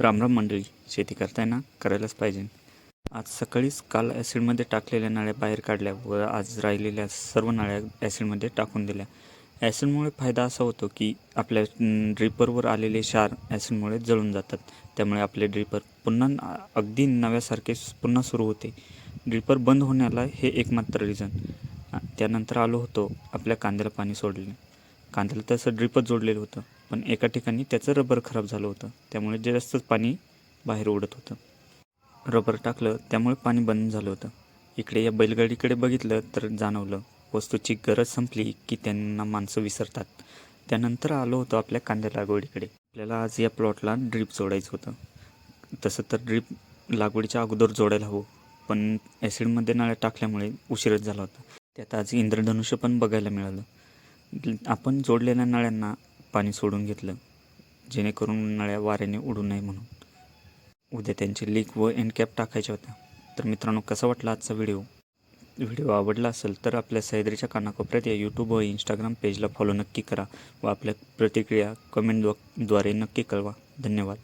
रामराम मंडळी, शेती करताय ना, करायलाच पाहिजे. आज सकाळीच काल ॲसिडमध्ये टाकलेल्या नळ्या बाहेर काढल्या व आज राहिलेल्या सर्व नळ्या ॲसिडमध्ये टाकून दिल्या. ॲसिडमुळे फायदा असा होतो की आपल्या ड्रिपरवर आलेले क्षार ॲसिडमुळे जळून जातात. त्यामुळे आपले ड्रिपर पुन्हा अगदी नव्यासारखे पुन्हा सुरू होते. ड्रिपर बंद होण्याला हे एकमात्र रिझन. त्यानंतर आलो होतो आपल्या कांद्याला पाणी सोडले. कांद्याला तसं ड्रिपच जोडलेलं होतं, पण एका ठिकाणी त्याचं रबर खराब झालं होतं. त्यामुळे जास्तच पाणी बाहेर उडत होतं. रबर टाकलं त्यामुळे पाणी बंद झालं होतं. इकडे या बैलगाडीकडे बघितलं तर जाणवलं वस्तूची गरज संपली की त्यांना माणसं विसरतात. त्यानंतर आलो होतो आपल्या कांद्या लागवडीकडे. आपल्याला आज या प्लॉटला ड्रीप जोडायचं होतं. तसं तर ड्रीप लागवडीच्या अगोदर जोडायला हवं, पण ॲसिडमध्ये नळ्या टाकल्यामुळे उशीरच झाला होता. त्यात आज इंद्रधनुष्य पण बघायला मिळालं. आपण जोडलेल्या नळ्यांना पाणी सोडून घेतलं, जेणेकरून नळ्या वाऱ्याने उडू नये म्हणून. उद्या त्यांचे लीक व एंड कॅप टाकायच्या होत्या. तर मित्रांनो, कसा वाटला आजचा व्हिडिओ आवडला असेल तर आपल्या सह्याद्रीच्या कानाकोपऱ्यात या यूट्यूब व इंस्टाग्राम पेजला फॉलो नक्की करा व आपल्या प्रतिक्रिया कमेंटद्वारे नक्की कळवा. धन्यवाद.